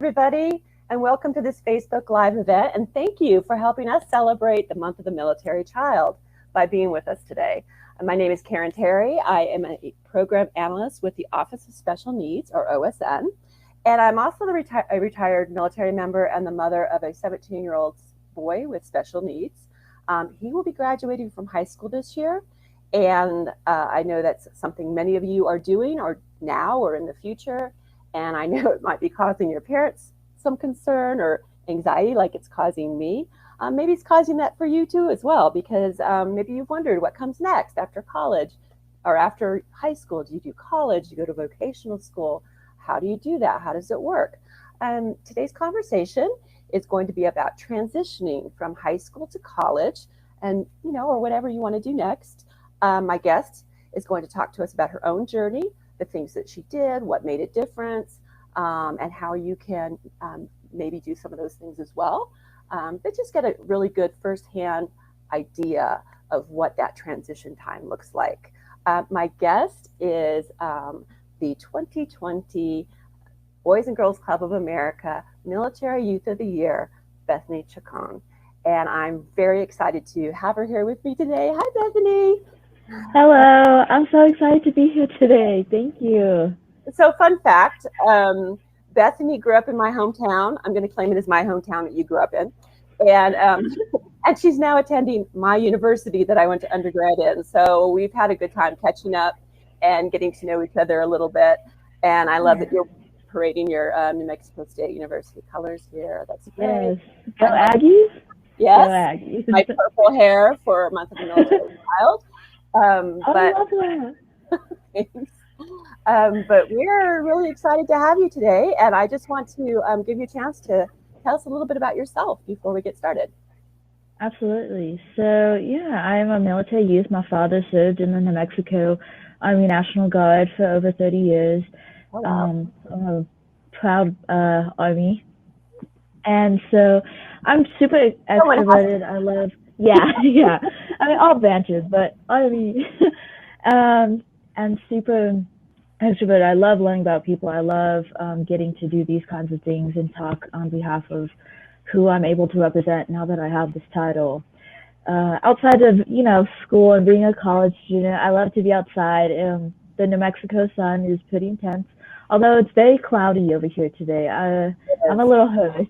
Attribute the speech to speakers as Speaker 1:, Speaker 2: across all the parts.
Speaker 1: everybody, and welcome to this Facebook Live event. And thank you for helping us celebrate the month of the military child by being with us today. My name is Karen Terry. I am a program analyst with the Office of Special Needs, or OSN. And I'm also a retired military member and the mother of a 17-year-old boy with special needs. He will be graduating from high school this year. And I know that's something many of you are doing, or now or in the future. And I know it might be causing your parents some concern or anxiety like it's causing me. Maybe it's causing that for you too as well, because maybe you've wondered what comes next after college or after high school. Do you do college? Do you go to vocational school? How do you do that? How does it work? Today's conversation is going to be about transitioning from high school to college and, or whatever you want to do next. My guest is going to talk to us about her own journey, the things that she did, what made a difference, and how you can maybe do some of those things as well. But just get a really good firsthand idea of what that transition time looks like. My guest is the 2020 Boys and Girls Club of America Military Youth of the Year, Bethany Chacon. And I'm very excited to have her here with me today. Hi, Bethany.
Speaker 2: Hello, I'm so excited to be here today. Thank you.
Speaker 1: So, fun fact, Bethany grew up in my hometown. I'm going to claim it as my hometown that you grew up in. And she's now attending my university that I went to undergrad in. So we've had a good time catching up and getting to know each other a little bit. And I love that you're parading your New Mexico State University colors here. That's great.
Speaker 2: Yes. Go Aggies?
Speaker 1: Yes.
Speaker 2: Go Aggies.
Speaker 1: My purple hair for a month of the military child.
Speaker 2: I love
Speaker 1: that. But we're really excited to have you today, and I just want to give you a chance to tell us a little bit about yourself before we get started.
Speaker 2: Absolutely. So, I'm a military youth. My father served in the New Mexico Army National Guard for over 30 years.
Speaker 1: Oh, wow.
Speaker 2: I'm a proud Army. And so I'm super extroverted. I love... Yeah. I mean, all branches, but Army. And super extrovert. I love learning about people. I love getting to do these kinds of things and talk on behalf of who I'm able to represent now that I have this title. Outside of, school and being a college student, I love to be outside. The New Mexico sun is pretty intense, although it's very cloudy over here today. I'm a little hurt.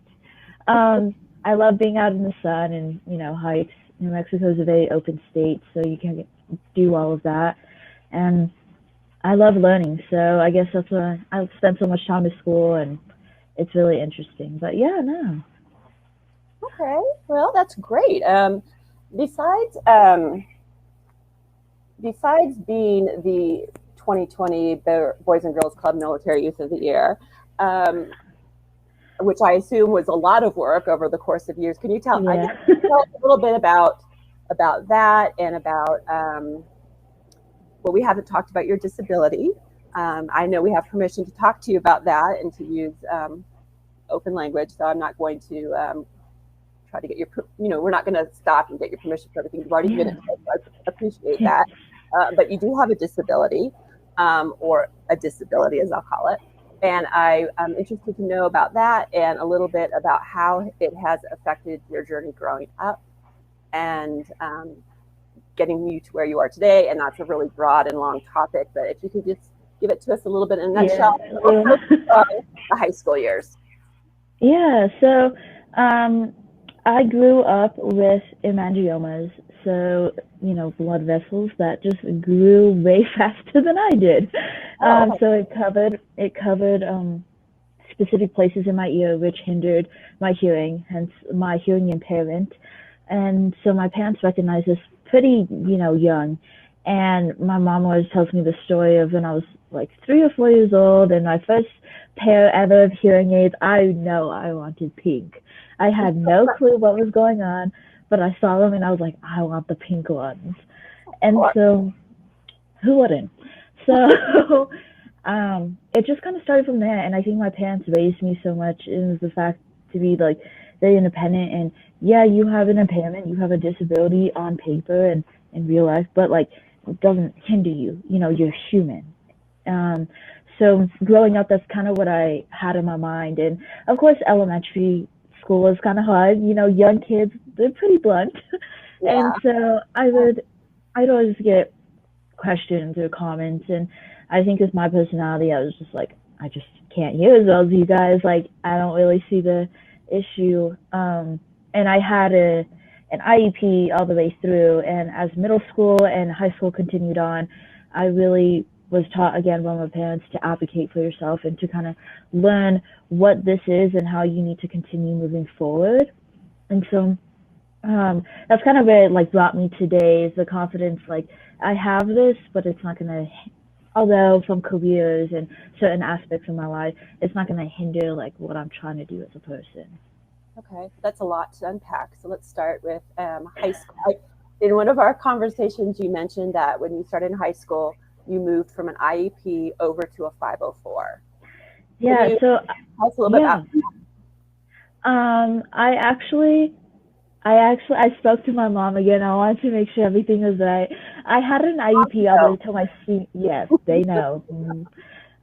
Speaker 2: I love being out in the sun and, hikes. New Mexico is a very open state, so you can do all of that. And I love learning, so I guess that's why I spend so much time at school, and it's really interesting. But no.
Speaker 1: Okay, well, that's great. Besides being the 2020 Boys and Girls Club Military Youth of the Year, which I assume was a lot of work over the course of years. Can you tell us a little bit about that and about, well, we haven't talked about your disability. I know we have permission to talk to you about that and to use open language, so I'm not going to try to get your, we're not going to stop and get your permission for everything you've already given it. So I appreciate that. But you do have a disability, or a disability as I'll call it. And I'm interested to know about that and a little bit about how it has affected your journey growing up and getting you to where you are today. And that's a really broad and long topic, but if you could just give it to us a little bit in a nutshell, the high school years.
Speaker 2: So I grew up with hemangiomas, so, blood vessels that just grew way faster than I did. So it covered specific places in my ear, which hindered my hearing, hence my hearing impairment. And so my parents recognized this pretty, young. And my mom always tells me the story of when I was like 3 or 4 years old and my first pair ever of hearing aids. I know I wanted pink. I had no clue what was going on, but I saw them and I was like, I want the pink ones. And so, who wouldn't? So, it just kind of started from there. And I think my parents raised me so much in the fact to be like very independent. And you have an impairment, you have a disability on paper and in real life, but like it doesn't hinder you. You're human. So growing up, that's kind of what I had in my mind. And of course, elementary school is kind of hard. You know, young kids, they're pretty blunt.
Speaker 1: Yeah.
Speaker 2: And so I'd always get questions or comments. And I think with my personality, I was just like, I just can't hear as well as you guys. Like, I don't really see the issue. And I had an IEP all the way through. And as middle school and high school continued on, I really was taught again by my parents to advocate for yourself and to kind of learn what this is and how you need to continue moving forward. And so that's kind of where it like brought me today is the confidence. Like I have this, but it's not gonna. Although from careers and certain aspects of my life, it's not gonna hinder like what I'm trying to do as a person.
Speaker 1: Okay, that's a lot to unpack. So let's start with high school. In one of our conversations, you mentioned that when you started in high school, you moved from an IEP over to a 504.
Speaker 2: Yeah. So
Speaker 1: tell us a little bit
Speaker 2: yeah.
Speaker 1: about that?
Speaker 2: I spoke to my mom again. I wanted to make sure everything was right. I had an IEP all the way till my senior. Yes, they know.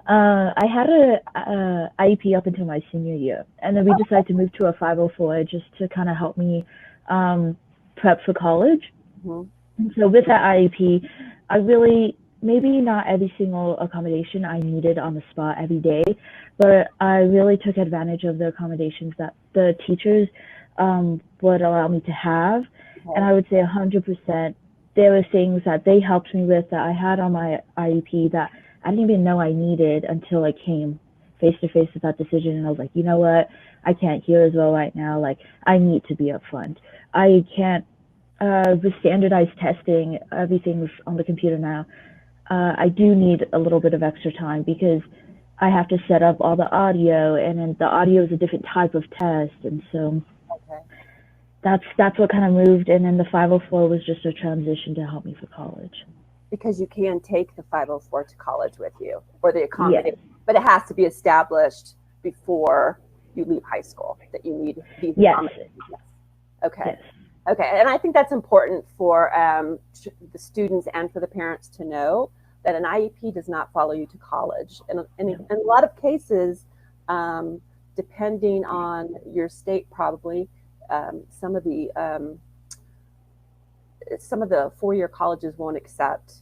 Speaker 2: I had a IEP up until my senior year, and then we decided to move to a 504 just to kind of help me prep for college.
Speaker 1: Mm-hmm.
Speaker 2: And so with that IEP, I really maybe not every single accommodation I needed on the spot every day, but I really took advantage of the accommodations that the teachers would allow me to have.
Speaker 1: Okay.
Speaker 2: And I would say 100%, there were things that they helped me with that I had on my IEP that I didn't even know I needed until I came face to face with that decision. And I was like, you know what? I can't hear as well right now. Like, I need to be upfront. I can't, with standardized testing, everything's on the computer now. I do need a little bit of extra time because I have to set up all the audio, and then the audio is a different type of test. And so
Speaker 1: Okay.
Speaker 2: that's what kind of moved. And then the 504 was just a transition to help me for college.
Speaker 1: Because you can take the 504 to college with you, or the accommodation,
Speaker 2: Yes.
Speaker 1: but it has to be established before you leave high school that you need these
Speaker 2: Yes.
Speaker 1: accommodations. Yes. Okay.
Speaker 2: Yes.
Speaker 1: Okay, and I think that's important for the students and for the parents to know that an IEP does not follow you to college. And in a lot of cases, depending on your state, probably some of the four-year colleges won't accept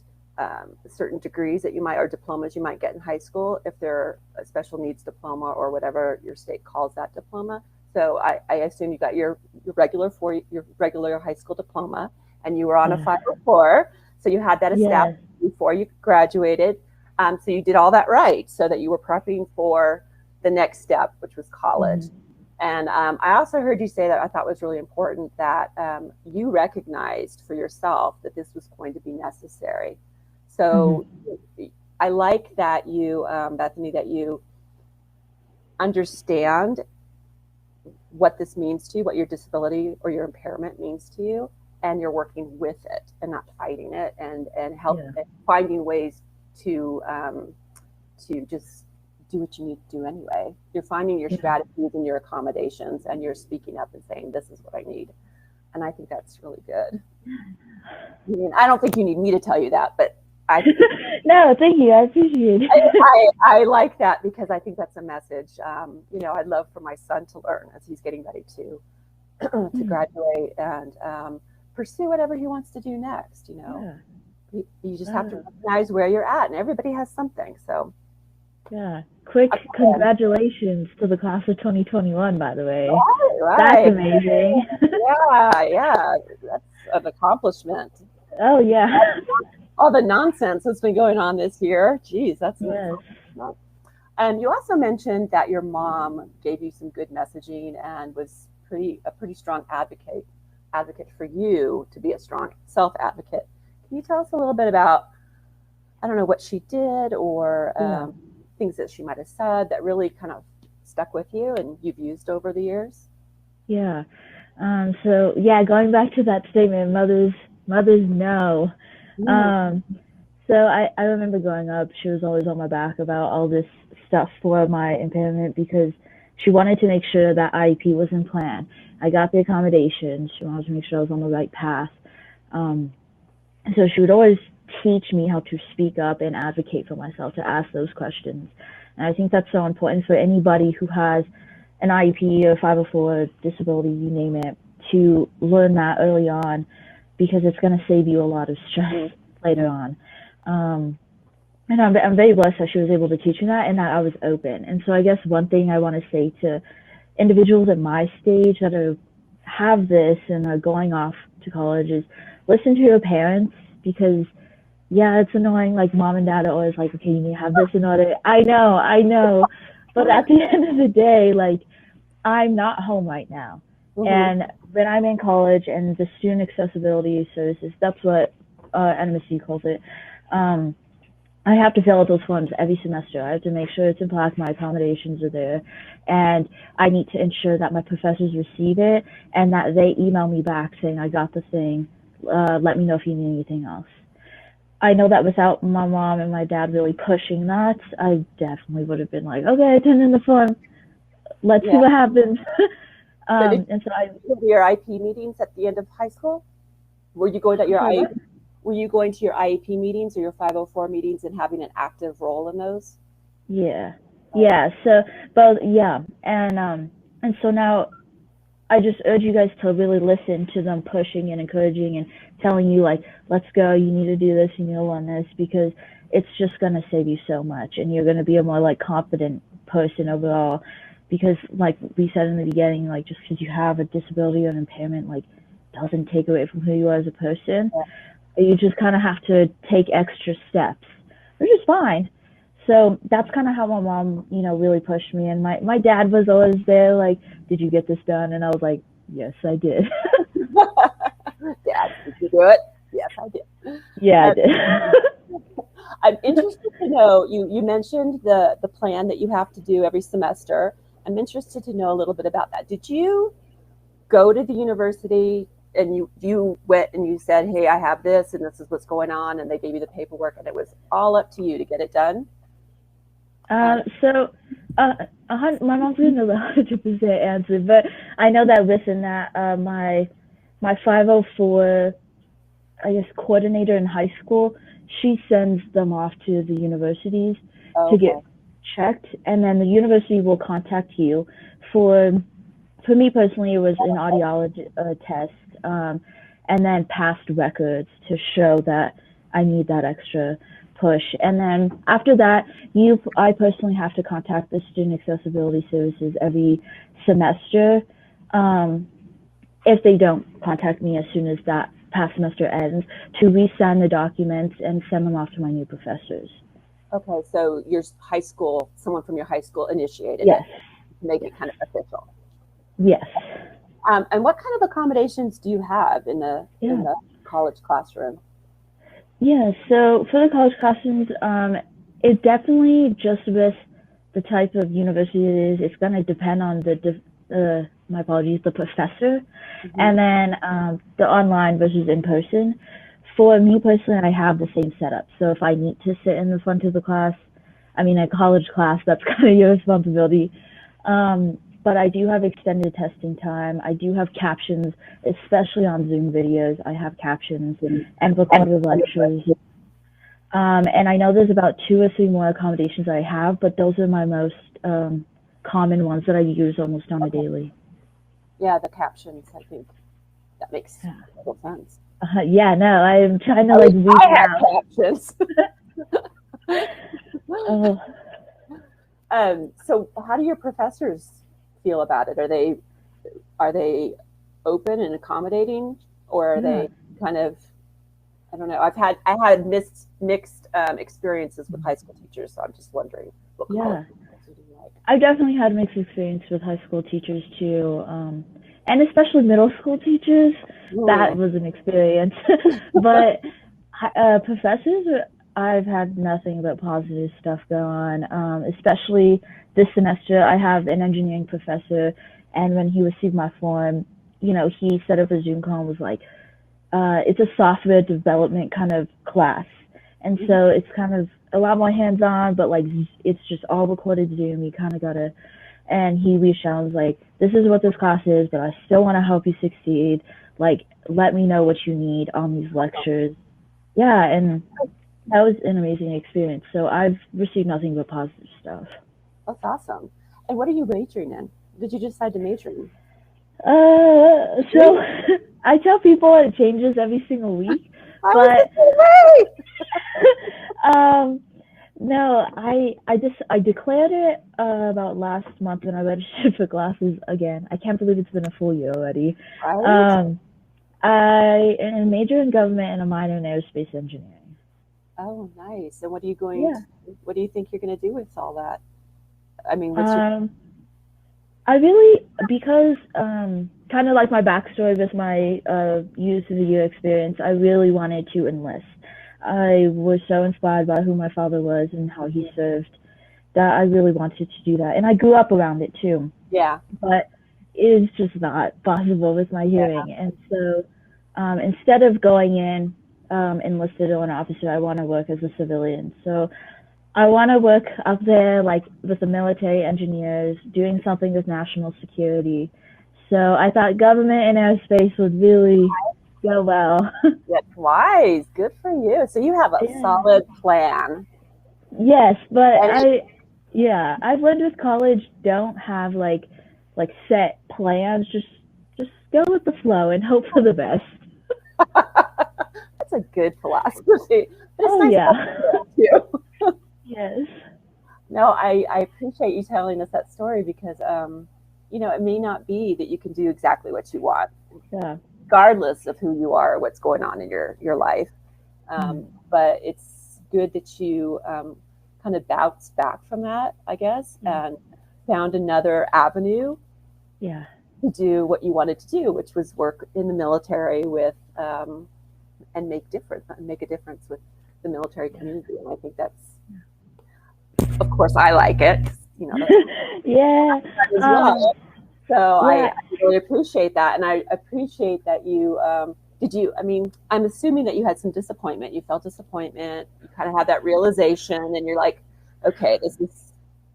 Speaker 1: certain degrees that you might, or diplomas you might get in high school if they're a special needs diploma or whatever your state calls that diploma. So I assume you got your regular high school diploma, and you were on a 504. So you had that established before you graduated. So you did all that right, so that you were prepping for the next step, which was college. Mm-hmm. And I also heard you say that I thought was really important, that you recognized for yourself that this was going to be necessary. So I like that you, Bethany, that you understand what this means to you, what your disability or your impairment means to you, and you're working with it and not fighting it, and finding ways to just do what you need to do anyway. You're finding your strategies and your accommodations, and you're speaking up and saying, this is what I need. And I think that's really good. I mean, I don't think you need me to tell you that, but I think
Speaker 2: no, thank you. I appreciate it.
Speaker 1: I like that, because I think that's a message. I'd love for my son to learn as he's getting ready to graduate and pursue whatever he wants to do next. You just have to recognize where you're at, and everybody has something. So
Speaker 2: quick congratulations to the class of 2021, by the way.
Speaker 1: Right.
Speaker 2: That's amazing.
Speaker 1: Yeah, that's an accomplishment.
Speaker 2: Oh yeah.
Speaker 1: All the nonsense that's been going on this year. Geez, that's And you also mentioned that your mom gave you some good messaging and was a pretty strong advocate for you to be a strong self-advocate. Can you tell us a little bit about, I don't know, what she did, or things that she might have said that really kind of stuck with you and you've used over the years?
Speaker 2: Yeah. Going back to that statement, mothers know. So I remember growing up, she was always on my back about all this stuff for my impairment, because she wanted to make sure that IEP was in plan. I got the accommodations. She wanted to make sure I was on the right path. So she would always teach me how to speak up and advocate for myself, to ask those questions. And I think that's so important for anybody who has an IEP or 504 disability, you name it, to learn that early on, because it's going to save you a lot of stress later on. And I'm very blessed that she was able to teach me that and that I was open. And so I guess one thing I want to say to individuals at my stage that have this and are going off to college is listen to your parents, because yeah, it's annoying. Like mom and dad are always like, okay, you need to have this in order. I know. But at the end of the day, like, I'm not home right now. And when I'm in college and the student accessibility services, that's what NMSC calls it, I have to fill out those forms every semester. I have to make sure it's in black, my accommodations are there, and I need to ensure that my professors receive it and that they email me back saying, I got the thing, let me know if you need anything else. I know that without my mom and my dad really pushing that, I definitely would have been like, okay, turn in the form, let's see what happens.
Speaker 1: So did you go to your IEP meetings at the end of high school? Were you going to your IEP? Were you going to your IEP meetings or your 504 meetings and having an active role in those?
Speaker 2: Yeah. So, both, and so now I just urge you guys to really listen to them pushing and encouraging and telling you, like, let's go, you need to do this, you need to learn this, because it's just going to save you so much, and you're going to be a more, like, confident person overall, because, like we said in the beginning, like, just because you have a disability or an impairment, like, doesn't take away from who you are as a person. You just kind of have to take extra steps, which is fine. So that's kind of how my mom, really pushed me. And my dad was always there, like, did you get this done? And I was like, yes, I did.
Speaker 1: Dad, did you do it? Yes, I did.
Speaker 2: Yeah, I did.
Speaker 1: I'm interested to know, you mentioned the plan that you have to do every semester. I'm interested to know a little bit about that. Did you go to the university and you went and you said, hey, I have this and this is what's going on, and they gave you the paperwork and it was all up to you to get it done?
Speaker 2: My mom's going to know the 100% answer, but I know that within that, my 504, I guess, coordinator in high school, she sends them off to the universities to get checked, and then the university will contact you. For me personally, it was an audiology test, and then past records to show that I need that extra push. And then after that, I personally have to contact the student accessibility services every semester. If they don't contact me as soon as that past semester ends, to re-sign the documents and send them off to my new professors.
Speaker 1: Okay, so your high school, someone from your high school initiated
Speaker 2: it
Speaker 1: to make it kind of official.
Speaker 2: Yes.
Speaker 1: And what kind of accommodations do you have in the college classroom?
Speaker 2: Yeah, so for the college classrooms, it definitely, just with the type of university it is, it's going to depend on the professor, and then the online versus in person. For me personally, I have the same setup. So if I need to sit in the front of the class, a college class, that's kind of your responsibility. But I do have extended testing time. I do have captions, especially on Zoom videos. I have captions and recorded lectures. And I know there's about 2 or 3 more accommodations I have, but those are my most common ones that I use almost on a daily.
Speaker 1: Yeah, the captions, I think that makes total sense.
Speaker 2: I'm trying to read
Speaker 1: out captions. So how do your professors feel about it? Are they open and accommodating, or are they kind of, I don't know. I had mixed experiences with high school teachers, so I'm just wondering what college teachers are like.
Speaker 2: I definitely had mixed experience with high school teachers too, and especially middle school teachers. That was an experience. But professors, I've had nothing but positive stuff go on, especially this semester. I have an engineering professor, and when he received my form, he set up a Zoom call and was like, it's a software development kind of class. And so it's kind of a lot more hands-on, but it's just all recorded Zoom. You kind of gotta, and he reached out and was like, this is what this class is, but I still want to help you succeed. Let me know what you need on these lectures. yeah, and that was an amazing experience. So I've received nothing but positive stuff.
Speaker 1: That's awesome. And what are you majoring in? Did you decide to major in?
Speaker 2: So I tell people it changes every single week,
Speaker 1: I was
Speaker 2: but
Speaker 1: the
Speaker 2: um, no, I declared it about last month when I registered for classes again. I can't believe it's been a full year already.
Speaker 1: same way, right?
Speaker 2: Um, I am a major in government and a minor in aerospace engineering.
Speaker 1: Oh, nice. And
Speaker 2: Yeah.
Speaker 1: what do you think you're going to do with all that? I mean, what's your,
Speaker 2: Um, I really, because kind of like my backstory with my youth of the year experience, I really wanted to enlist. I was so inspired by who my father was and how he served that I really wanted to do that. And I grew up around it too,
Speaker 1: yeah,
Speaker 2: but it's just not possible with my
Speaker 1: yeah,
Speaker 2: hearing. And so instead of going in enlisted or an officer, I want to work as a civilian. So I want to work up there, like with the military engineers, doing something with national security. So I thought government and aerospace would really go well.
Speaker 1: that's wise. Good for you. So you have a
Speaker 2: Yeah.
Speaker 1: solid plan.
Speaker 2: Yes, but
Speaker 1: And
Speaker 2: yeah, I've learned with college, don't have like set plans. Just go with the flow and hope for the best.
Speaker 1: that's a good philosophy. But it's
Speaker 2: Oh
Speaker 1: nice
Speaker 2: yeah.
Speaker 1: to too.
Speaker 2: Yes.
Speaker 1: No, I appreciate you telling us that story because, it may not be that you can do exactly what you want,
Speaker 2: Yeah.
Speaker 1: regardless of who you are, or what's going on in your life.
Speaker 2: Mm.
Speaker 1: But it's good that you kind of bounced back from that, I guess,
Speaker 2: Yeah.
Speaker 1: and found another avenue
Speaker 2: Yeah.
Speaker 1: to do what you wanted to do, which was work in the military with and make a difference with the military community. And I think that's, of course, I like it. That's
Speaker 2: Yeah.
Speaker 1: as well. So I
Speaker 2: Yeah.
Speaker 1: really appreciate that, and I appreciate that you did you. I mean, I'm assuming that you had some disappointment. You felt disappointment. You kind of had that realization, and you're like, okay, this is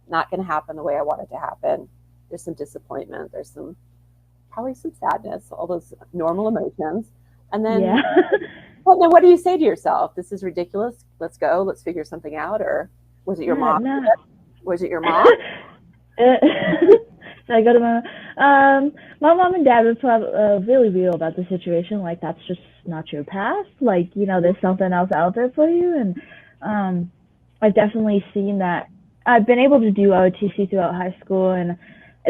Speaker 1: not going to happen the way I want it to happen. There's some disappointment. There's some probably some sadness, all those normal emotions, and then.
Speaker 2: Yeah.
Speaker 1: Well, then what do you say to yourself? This is ridiculous. Let's go. Let's figure something out. Or was it your
Speaker 2: Yeah,
Speaker 1: mom?
Speaker 2: no.
Speaker 1: Was it your mom?
Speaker 2: So I go to my mom and dad were really real about the situation. Like that's just not your path. Like there's something else out there for you. And I've definitely seen that. I've been able to do OTC throughout high school and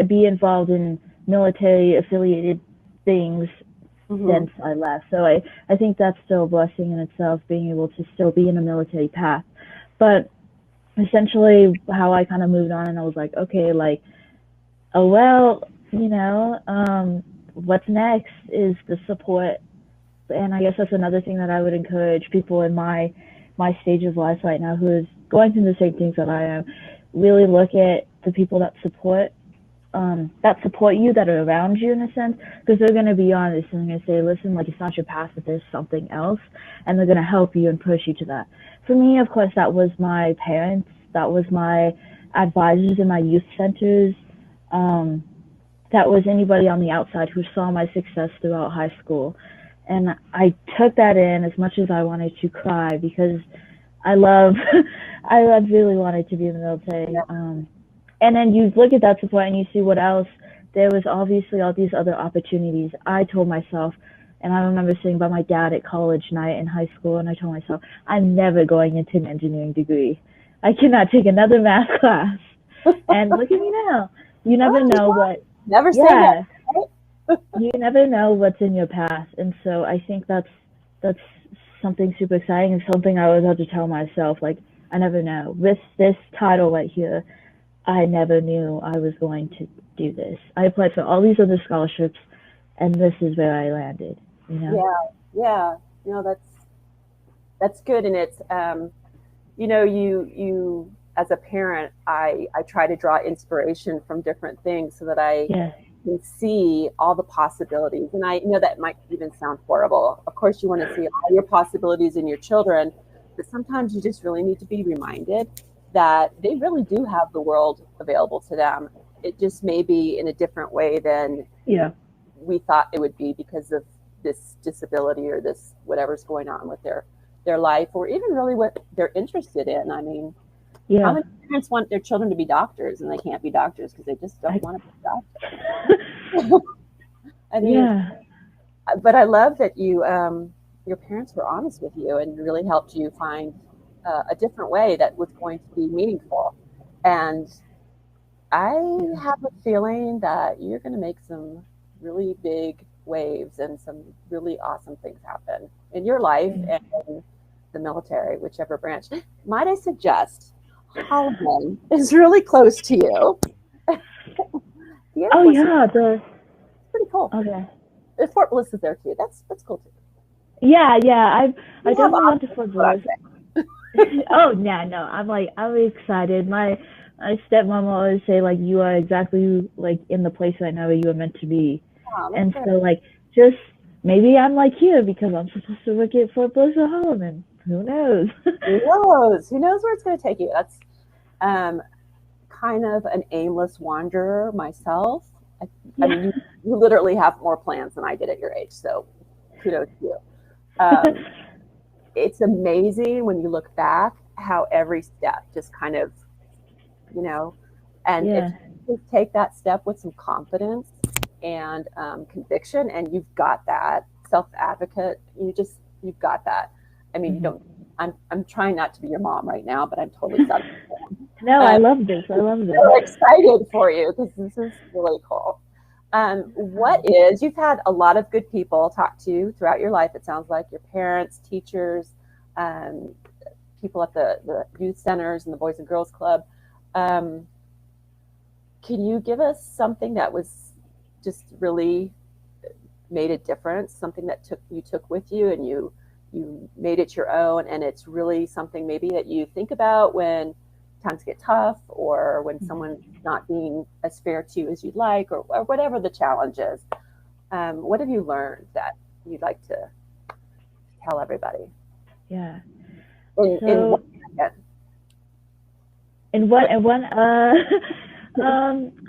Speaker 2: be involved in military affiliated things
Speaker 1: Mm-hmm.
Speaker 2: since I left. So I think that's still a blessing in itself, being able to still be in a military path. But essentially how I kind of moved on and I was like, okay, like, oh, well, what's next is the support. And I guess that's another thing that I would encourage people in my stage of life right now who is going through the same things that I am. Really look at the people that support you, that are around you in a sense, because they're going to be honest and they're going to say, listen, like it's not your path, but there's something else, and they're going to help you and push you to that. For me, of course, that was my parents, that was my advisors in my youth centers, um, that was anybody on the outside who saw my success throughout high school. And I took that in as much as I wanted to cry because I love, I really wanted to be in the military. And then you look at that support and you see what else. There was obviously all these other opportunities. I told myself, and I remember sitting by my dad at college night in high school, and I told myself, I'm never going into an engineering degree. I cannot take another math class. And look at me now. You never know what,
Speaker 1: Never say never.
Speaker 2: yeah, you never know what's in your path. And so I think that's something super exciting and something I always have to tell myself, like, I never know. With this title right here, I never knew I was going to do this. I applied for all these other scholarships, and this is where I landed. You know?
Speaker 1: Yeah, yeah. That's good, and it's you as a parent, I try to draw inspiration from different things so that I
Speaker 2: Yeah.
Speaker 1: can see all the possibilities. And I know that might even sound horrible. Of course, you want to see all your possibilities in your children, but sometimes you just really need to be reminded that they really do have the world available to them. It just may be in a different way than
Speaker 2: Yeah.
Speaker 1: we thought it would be because of this disability or this whatever's going on with their their life or even really what they're interested in. I mean, how
Speaker 2: Yeah.
Speaker 1: many parents want their children to be doctors and they can't be doctors because they just don't want to be doctors? I mean,
Speaker 2: Yeah.
Speaker 1: but I love that your parents were honest with you and really helped you find a different way that was going to be meaningful. And I
Speaker 2: Yeah.
Speaker 1: have a feeling that you're going to make some really big waves and some really awesome things happen in your life
Speaker 2: Yeah.
Speaker 1: and in the military, whichever branch. Might I suggest Holloman is really close to you. The Air
Speaker 2: Oh
Speaker 1: Force is
Speaker 2: yeah, the
Speaker 1: pretty cool.
Speaker 2: okay.
Speaker 1: Fort Bliss is there too. That's cool too.
Speaker 2: Yeah, yeah. I
Speaker 1: You have
Speaker 2: definitely went to
Speaker 1: options,
Speaker 2: Fort
Speaker 1: is what I'm
Speaker 2: Bliss. Oh yeah, no. I'm excited. My stepmom will always say like you are exactly like in the place right now where you are meant to be.
Speaker 1: saying. That's
Speaker 2: And
Speaker 1: great.
Speaker 2: so like just maybe I'm like here because I'm supposed to work at Fort Bliss or Holloman. Who knows?
Speaker 1: Who knows? Who knows where it's going to take you? That's um, kind of an aimless wanderer myself. I
Speaker 2: Yeah.
Speaker 1: mean, you literally have more plans than I did at your age, so kudos to you. Um, it's amazing when you look back how every step just kind of, you know, and if
Speaker 2: Yeah.
Speaker 1: you just take that step with some confidence and conviction, and you've got that self advocate, you've got that. I mean, you
Speaker 2: Hmm.
Speaker 1: don't. I'm trying not to be your mom right now, but I'm totally set.
Speaker 2: No, I
Speaker 1: Um,
Speaker 2: love this. I love this.
Speaker 1: so excited for you because this is really cool. What is, you've had a lot of good people talk to you throughout your life. It sounds like your parents, teachers, um, people at the youth centers and the Boys and Girls Club. Um, can you give us something that was just really made a difference, something that you took with you and you made it your own, and it's really something maybe that you think about when times get tough or when someone's not being as fair to you as you'd like, or whatever the challenge is. What have you learned that you'd like to tell everybody?
Speaker 2: Yeah.
Speaker 1: In
Speaker 2: So
Speaker 1: one second.
Speaker 2: and one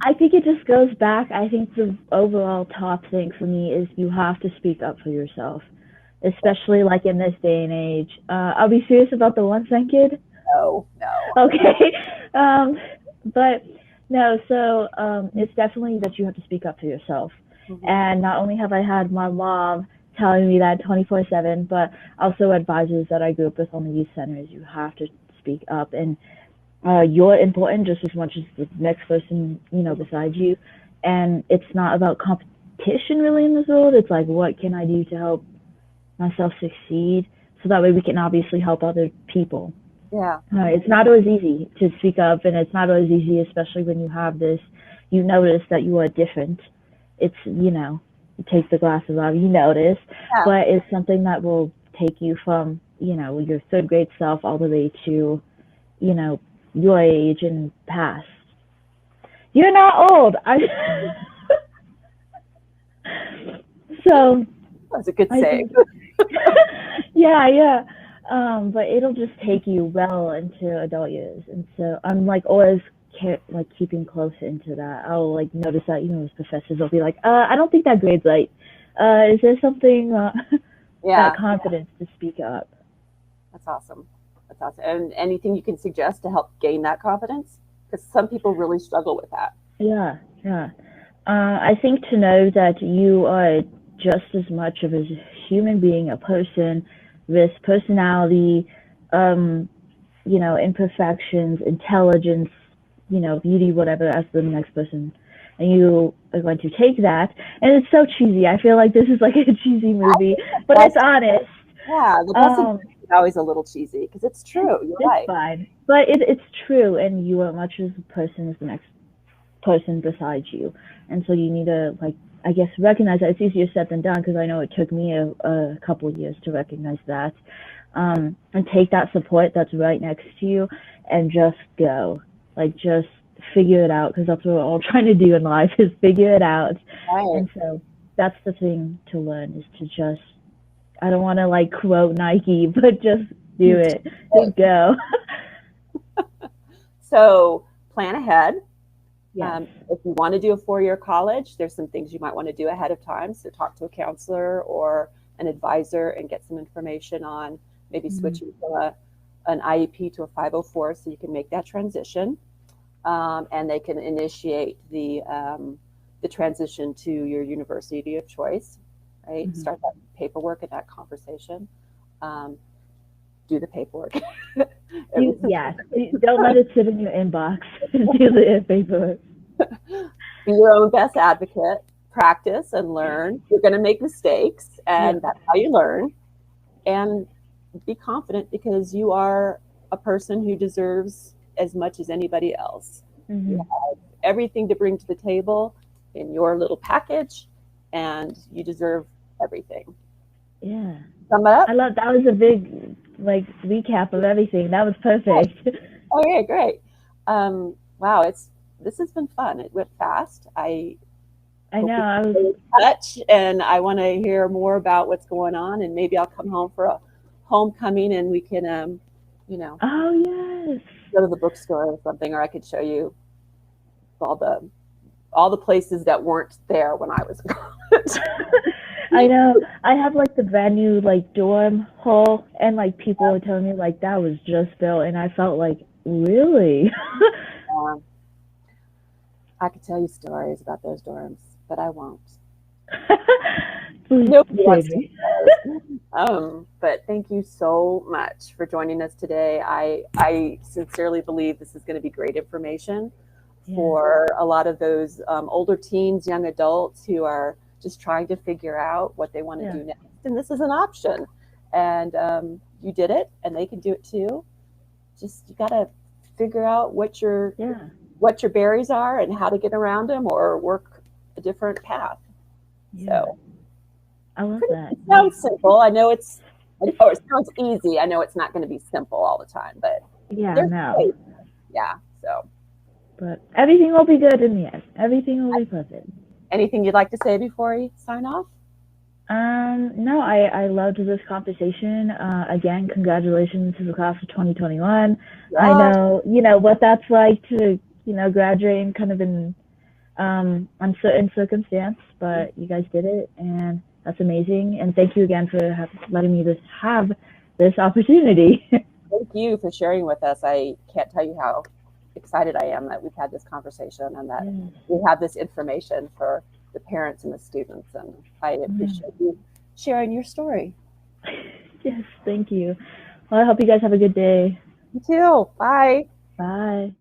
Speaker 2: I think it just goes back. I think the overall top thing for me is you have to speak up for yourself, especially like in this day and age. I'll be serious about the 1 cent kid.
Speaker 1: No, no.
Speaker 2: Okay. Um, but no, so it's definitely that you have to speak up for yourself.
Speaker 1: Mm-hmm.
Speaker 2: And not only have I had my mom telling me that 24/7, but also advisors that I grew up with on the youth centers. You have to speak up, and you're important just as much as the next person, beside you. And it's not about competition really in this world. It's like, what can I do to help myself succeed? So that way we can obviously help other people.
Speaker 1: Yeah.
Speaker 2: It's not always easy to speak up, and it's not always easy, especially when you have this, you notice that you are different. It's, you take the glasses off, you notice,
Speaker 1: Yeah.
Speaker 2: but it's something that will take you from, your third grade self all the way to, you know, your age and past. You're not old. So
Speaker 1: That's a good
Speaker 2: I
Speaker 1: saying.
Speaker 2: think, yeah, yeah. But it'll just take you well into adult years, and so I'm like always like keeping close into that. I'll like notice that as professors will be like, I don't think that grade's right. Is there something that
Speaker 1: Yeah.
Speaker 2: confidence to speak up?
Speaker 1: That's awesome. That's awesome. And anything you can suggest to help gain that confidence? Because some people really struggle with that.
Speaker 2: Yeah, yeah. I think to know that you are just as much of a human being, a person with personality, um, imperfections, intelligence, beauty, whatever, as the next person. And you are going to take that. And it's so cheesy. I feel like this is like a cheesy
Speaker 1: I
Speaker 2: movie,
Speaker 1: think the
Speaker 2: but it's
Speaker 1: best,
Speaker 2: honest.
Speaker 1: yeah, the best advice
Speaker 2: Um,
Speaker 1: is always a little cheesy because it's true. You're
Speaker 2: it's
Speaker 1: right.
Speaker 2: fine. But it's true, and you are much as a person as the next person beside you. And so you need to, like, I guess, recognize that. It's easier said than done because I know it took me a couple of years to recognize that. And take that support that's right next to you and just go. Like, just figure it out because that's what we're all trying to do in life is figure it out.
Speaker 1: Right.
Speaker 2: And so that's the thing to learn is to just, I don't want to like quote Nike, but just do it. Just go.
Speaker 1: So plan ahead.
Speaker 2: Yes.
Speaker 1: If you want to do a 4-year college, there's some things you might want to do ahead of time. So talk to a counselor or an advisor and get some information on maybe
Speaker 2: Mhm.
Speaker 1: switching from an IEP to a 504 so you can make that transition. And they can initiate the transition to your university of choice, right?
Speaker 2: Mhm.
Speaker 1: Start that paperwork and that conversation. Um, do the paperwork.
Speaker 2: Yes, don't let it sit in your inbox. Do the paperwork.
Speaker 1: Be your own best advocate. Practice and learn. You're going to make mistakes,
Speaker 2: Yeah.
Speaker 1: and that's how you learn. And be confident because you are a person who deserves as much as anybody else. You
Speaker 2: Hmm.
Speaker 1: have everything to bring to the table in your little package, and you deserve everything.
Speaker 2: Yeah.
Speaker 1: Sum it
Speaker 2: I
Speaker 1: up.
Speaker 2: love that was a big like recap of everything. That was perfect.
Speaker 1: Okay, great. Wow, this has been fun. It went fast. I
Speaker 2: I
Speaker 1: hope
Speaker 2: know.
Speaker 1: we can
Speaker 2: I was.
Speaker 1: stay in touch, and I want to hear more about what's going on. And maybe I'll come home for a homecoming, and we can, you know,
Speaker 2: Oh yes.
Speaker 1: go to the bookstore or something, or I could show you all the places that weren't there when I was in college.
Speaker 2: I know. I have like the brand new like dorm hall, and like people were telling me like that was just built, and I felt like really.
Speaker 1: um, I could tell you stories about those dorms, but I won't.
Speaker 2: Please
Speaker 1: Nobody wants
Speaker 2: save
Speaker 1: to
Speaker 2: me.
Speaker 1: hear those. But thank you so much for joining us today. I sincerely believe this is going to be great information
Speaker 2: Yeah.
Speaker 1: for a lot of those older teens, young adults who are just trying to figure out what they want to
Speaker 2: Yeah.
Speaker 1: do next. And this is an option. And you did it, and they can do it too. Just you got to figure out
Speaker 2: Yeah.
Speaker 1: what your berries are and how to get around them, or work a different path.
Speaker 2: Yeah.
Speaker 1: So
Speaker 2: I love that.
Speaker 1: it
Speaker 2: Yeah.
Speaker 1: sounds simple. I know it sounds easy. I know it's not going to be simple all the time, but
Speaker 2: Yeah.
Speaker 1: there's
Speaker 2: No.
Speaker 1: ways. Yeah. So
Speaker 2: But everything will be good in the end. Everything will be perfect.
Speaker 1: anything you'd like to say before you sign off?
Speaker 2: No, I loved this conversation. Again, congratulations to the class of 2021. I
Speaker 1: Yeah.
Speaker 2: know, what that's like to, graduate in kind of an uncertain circumstance, but you guys did it, and that's amazing. And thank you again for letting me have this opportunity.
Speaker 1: Thank you for sharing with us. I can't tell you how excited I am that we've had this conversation and that
Speaker 2: Yes.
Speaker 1: we have this information for the parents and the students. And I
Speaker 2: Yeah.
Speaker 1: appreciate you sharing your story.
Speaker 2: Yes, thank you. Well, I hope you guys have a good day.
Speaker 1: You too. Bye.
Speaker 2: Bye.